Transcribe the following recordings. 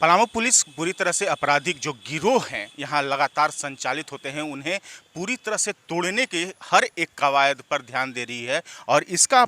Palamu police पूरी तरह से आपराधिक जो गिरोह हैं यहाँ लगातार संचालित होते हैं, उन्हें पूरी तरह से तोड़ने के हर एक कवायद पर ध्यान दे रही है। और इसका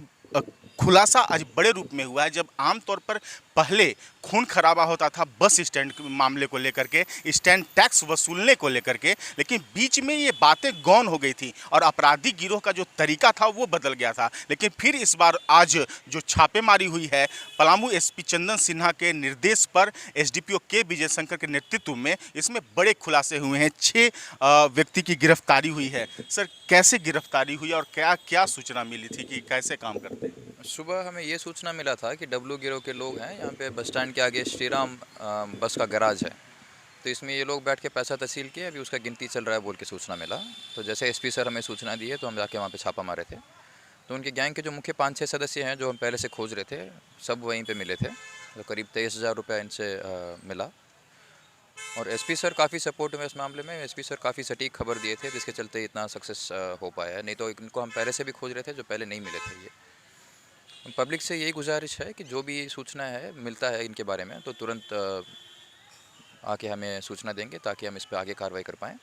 खुलासा आज बड़े रूप में हुआ है, जब आमतौर पर पहले खून खराबा होता था बस स्टैंड के मामले को लेकर के, स्टैंड टैक्स वसूलने को लेकर के, लेकिन बीच में ये बातें गौन हो गई थी और आपराधिक गिरोह का जो तरीका था वो बदल गया था। लेकिन फिर इस बार आज जो छापेमारी हुई है पलामू एसपी चंदन सिन्हा के निर्देश पर, एसडीपीओ के विजय शंकर के नेतृत्व में, इसमें बड़े खुलासे हुए हैं। 6 व्यक्ति की गिरफ्तारी हुई है। सर, कैसे गिरफ्तारी हुई और क्या क्या सूचना मिली थी कि कैसे काम करते हैं? सुबह हमें ये सूचना मिला था कि डब्लू गिरोह के लोग हैं यहाँ पे बस स्टैंड के आगे श्रीराम बस का गैराज है, तो इसमें ये लोग बैठ के पैसा तहसील किए, अभी उसका गिनती चल रहा है बोल के सूचना मिला। तो जैसे एसपी सर हमें सूचना दी है तो हम जाके वहाँ पे छापा मारे थे। तो उनके गैंग के जो मुख्य 5-6 सदस्य हैं जो हम पहले से खोज रहे थे, सब वहीं पर मिले थे। तो करीब 23,000 रुपये इनसे मिला। और एसपी सर काफ़ी सपोर्ट में इस मामले में, एसपी सर काफ़ी सटीक खबर दिए थे जिसके चलते इतना सक्सेस हो पाया है। नहीं तो इनको हम पहले से भी खोज रहे थे, जो पहले नहीं मिले थे। ये पब्लिक से यही गुजारिश है कि जो भी सूचना है मिलता है इनके बारे में तो तुरंत आके हमें सूचना देंगे ताकि हम इस पर आगे कार्रवाई कर पाएँ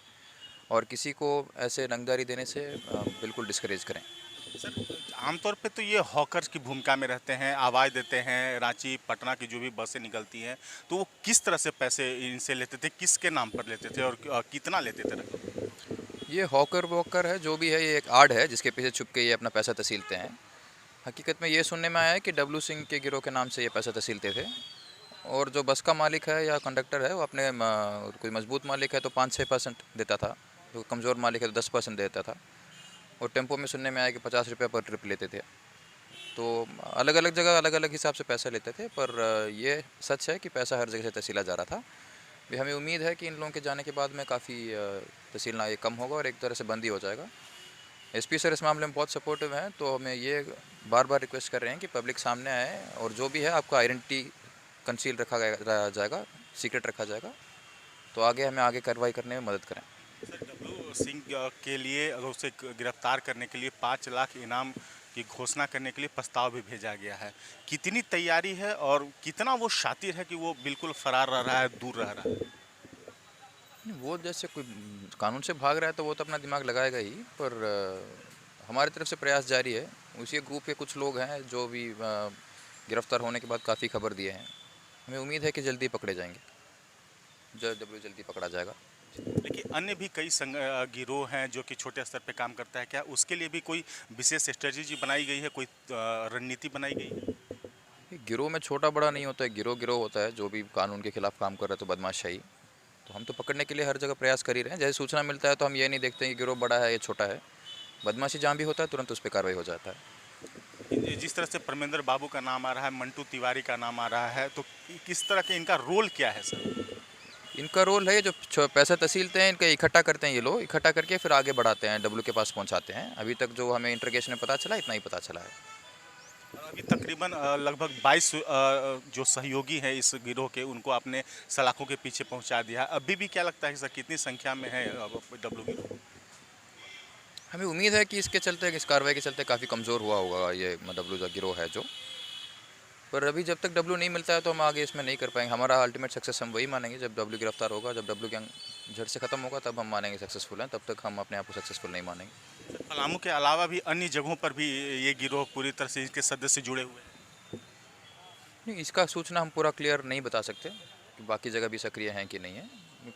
और किसी को ऐसे रंगदारी देने से बिल्कुल डिस्करेज करें। सर, आमतौर पे तो ये हॉकर्स की भूमिका में रहते हैं, आवाज़ देते हैं। रांची पटना की जो भी बसें निकलती हैं तो वो किस तरह से पैसे इनसे लेते थे, किसके नाम पर लेते थे और कितना लेते थे? ये हॉकर वॉकर है जो भी है, ये एक आड़ है जिसके पीछे छुप के ये अपना पैसा तहसीलते हैं। हकीकत में ये सुनने में आया है कि डब्लू सिंह के गिरोह के नाम से ये पैसा तहसीलते थे और जो बस का मालिक है या कंडक्टर है वो अपने कोई मजबूत मालिक है तो 5-6% देता था, तो कमज़ोर मालिक है तो 10% देता था। और टेम्पो में सुनने में आया कि 50 रुपये पर ट्रिप लेते थे। तो अलग अलग जगह अलग अलग हिसाब से पैसा लेते थे, पर ये सच है कि पैसा हर जगह से तहसीला जा रहा था। भी हमें उम्मीद है कि इन लोगों के जाने के बाद में काफ़ी तहसीलना ये कम होगा और एक तरह से बंद ही हो जाएगा। एसपी सर इस मामले में बहुत सपोर्टिव हैं, तो हमें ये बार बार रिक्वेस्ट कर रहे हैं कि पब्लिक सामने आए और जो भी है आपका आइडेंटिटी कंसील रखा जाएगा, सीक्रेट रखा जाएगा, तो आगे हमें आगे कार्रवाई करने में मदद करें। सर, डब्लू सिंह के लिए, अगर उसे गिरफ्तार करने के लिए 5 लाख इनाम की घोषणा करने के लिए प्रस्ताव भी भेजा गया है। कितनी तैयारी है और कितना वो शातिर है कि वो बिल्कुल फरार रह रहा है, दूर रह रहा है? वो जैसे कोई कानून से भाग रहा है तो वो तो अपना दिमाग लगाएगा ही, पर हमारी तरफ से प्रयास जारी है। उसी ग्रुप के कुछ लोग हैं जो भी गिरफ्तार होने के बाद काफ़ी खबर दिए हैं। हमें उम्मीद है कि जल्दी पकड़े जाएंगे, जल्दी पकड़ा जाएगा। देखिए, अन्य भी कई गिरोह हैं जो कि छोटे स्तर पे काम करता है। क्या उसके लिए भी कोई विशेष स्ट्रेटेजी बनाई गई है, कोई रणनीति बनाई गई है? ये गिरोह में छोटा बड़ा नहीं होता है, गिरोह गिरोह होता है। जो भी कानून के खिलाफ काम कर रहा है तो बदमाशाही, तो हम तो पकड़ने के लिए हर जगह प्रयास कर ही रहे हैं। जैसे सूचना मिलता है तो हम ये नहीं देखते हैं कि गिरोह बड़ा है या छोटा है। बदमाशी जहाँ भी होता है तुरंत उस पर कार्रवाई हो जाता है। जिस तरह से परमेंद्र बाबू का नाम आ रहा है, मंटू तिवारी का नाम आ रहा है, तो किस तरह के इनका रोल क्या है सर? इनका रोल है जो पैसा तहसीलते हैं, इनका इकट्ठा करते हैं। ये लोग इकट्ठा करके फिर आगे बढ़ाते हैं, डब्लू के पास पहुंचाते हैं। अभी तक जो हमें इंटरोगेशन में पता चला, इतना ही पता चला है। अभी तकरीबन लगभग 22 जो सहयोगी हैं इस गिरोह के, उनको आपने सलाखों के पीछे पहुंचा दिया है। अभी भी क्या लगता है कि सर कितनी संख्या में है डब्लू गिरोह? हमें उम्मीद है कि इसके चलते, इस कार्रवाई के चलते काफ़ी कमज़ोर हुआ होगा ये डब्लू जो गिरोह है जो। पर अभी जब तक डब्लू नहीं मिलता है तो हम आगे इसमें नहीं कर पाएंगे। हमारा अल्टीमेट सक्सेस हम वही मानेंगे जब डब्लू गिरफ्तार होगा, जब डब्लू गैंग झट से ख़त्म होगा तब हम मानेंगे सक्सेसफुल हैं। तब तक हम अपने आप को सक्सेसफुल नहीं मानेंगे। पलामू के अलावा भी अन्य जगहों पर भी ये गिरोह पूरी तरह से इसके सदस्य जुड़े हुए हैं? नहीं, इसका सूचना हम पूरा क्लियर नहीं बता सकते कि बाकी जगह भी सक्रिय हैं कि नहीं है।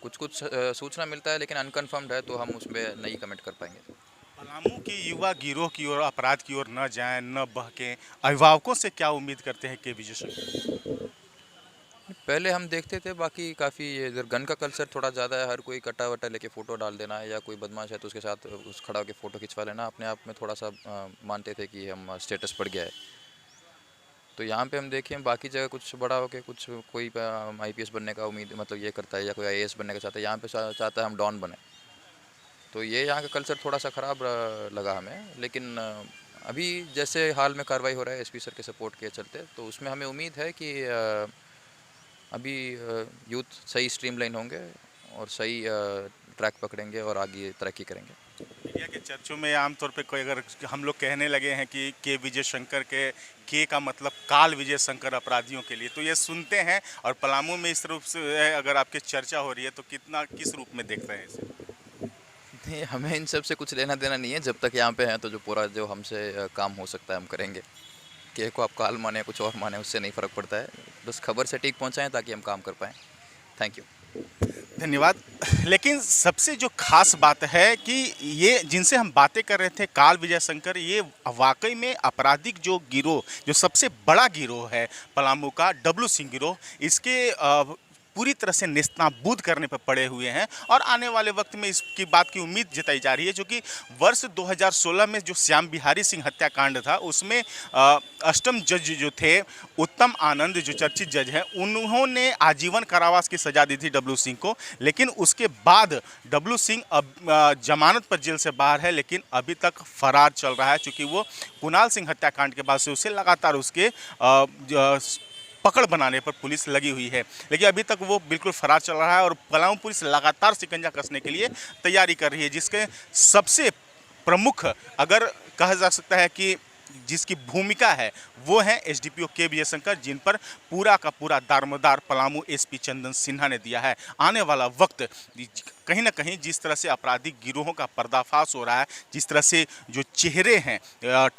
कुछ कुछ सूचना मिलता है लेकिन अनकन्फर्म्ड है, तो हम उसमें नहीं कमेंट कर पाएंगे। पलामू के युवा गिरोह की ओर, अपराध की ओर न जाएं, न बहकें, अभिभावकों से क्या उम्मीद करते हैं के विजय शंकर? पहले हम देखते थे, बाकी काफ़ी इधर गन का कल्चर थोड़ा ज़्यादा है। हर कोई कट्टा वट्टा लेके फ़ोटो डाल देना है, या कोई बदमाश है तो उसके साथ उस खड़ा होकर फ़ोटो खिंचवा लेना। अपने आप में थोड़ा सा मानते थे कि हम स्टेटस बढ़ गया है। तो यहाँ पे हम देखें बाकी जगह कुछ बड़ा हो के कुछ कोई आईपीएस बनने का उम्मीद मतलब ये करता है, या कोई आईएएस बनने का चाहता है। यहाँ पे चाहता है हम डॉन बने। तो ये यहाँ का कल्चर थोड़ा सा ख़राब लगा हमें। लेकिन अभी जैसे हाल में कार्रवाई हो रहा है एसपी सर के सपोर्ट के चलते, तो उसमें हमें उम्मीद है कि अभी यूथ सही स्ट्रीमलाइन होंगे और सही ट्रैक पकड़ेंगे और आगे तरक्की करेंगे। मीडिया के चर्चों में आमतौर पे कोई अगर हम लोग कहने लगे हैं कि के विजय शंकर के का मतलब काल विजय शंकर अपराधियों के लिए, तो ये सुनते हैं और पलामू में इस रूप से अगर आपकी चर्चा हो रही है तो कितना किस रूप में देखते हैं इसे? नहीं, हमें इन सब से कुछ लेना देना नहीं है। जब तक यहाँ पे हैं तो जो पूरा जो हमसे काम हो सकता है हम करेंगे। के को आप काल माने कुछ और माने उससे नहीं फ़र्क पड़ता है, बस खबर सटीक पहुँचाएँ ताकि हम काम कर पाएँ। Thank you. धन्यवाद। लेकिन सबसे जो खास बात है कि ये जिनसे हम बातें कर रहे थे काल विजय शंकर, ये वाकई में आपराधिक जो गिरोह, जो सबसे बड़ा गिरोह है पलामू का डब्लू सिंह गिरोह, इसके पूरी तरह से नेस्तनाबूद करने पर पड़े हुए हैं और आने वाले वक्त में इसकी बात की उम्मीद जताई जा रही है। जो कि वर्ष 2016 में जो श्याम बिहारी सिंह हत्याकांड था उसमें अष्टम जज जो थे उत्तम आनंद, जो चर्चित जज हैं, उन्होंने आजीवन कारावास की सजा दी थी डब्लू सिंह को। लेकिन उसके बाद डब्लू सिंह अब जमानत पर जेल से बाहर है, लेकिन अभी तक फरार चल रहा है, चूँकि वो कुणाल सिंह हत्याकांड के बाद से उसे लगातार उसके पकड़ बनाने पर पुलिस लगी हुई है। लेकिन अभी तक वो बिल्कुल फरार चल रहा है और पलामू पुलिस लगातार शिकंजा कसने के लिए तैयारी कर रही है, जिसके सबसे प्रमुख अगर कहा जा सकता है कि जिसकी भूमिका है वो है एसडीपीओ के विजय शंकर, जिन पर पूरा का पूरा दारोमदार पलामू एसपी चंदन सिन्हा ने दिया है। आने वाला वक्त कहीं ना कहीं जिस तरह से आपराधिक गिरोहों का पर्दाफाश हो रहा है, जिस तरह से जो चेहरे हैं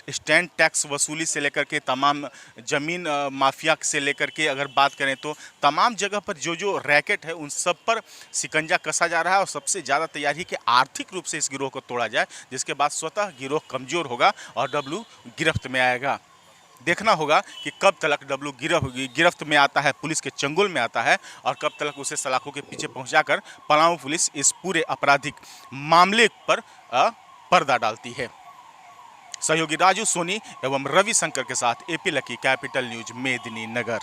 स्टैंड टैक्स वसूली से लेकर के तमाम ज़मीन माफिया से लेकर के अगर बात करें तो तमाम जगह पर जो जो रैकेट है उन सब पर शिकंजा कसा जा रहा है और सबसे ज़्यादा तैयारी है कि आर्थिक रूप से इस गिरोह को तोड़ा जाए, जिसके बाद स्वतः गिरोह कमज़ोर होगा और डब्लू गिरफ्त में आएगा। देखना होगा कि कब तक डब्लू गिरफ्त में आता है, पुलिस के चंगुल में आता है और कब तक उसे सलाखों के पीछे पहुंचाकर पलामू पुलिस इस पूरे आपराधिक मामले पर पर्दा डालती है। सहयोगी राजू सोनी एवं रवि शंकर के साथ एपी लकी, कैपिटल न्यूज, मेदिनी नगर।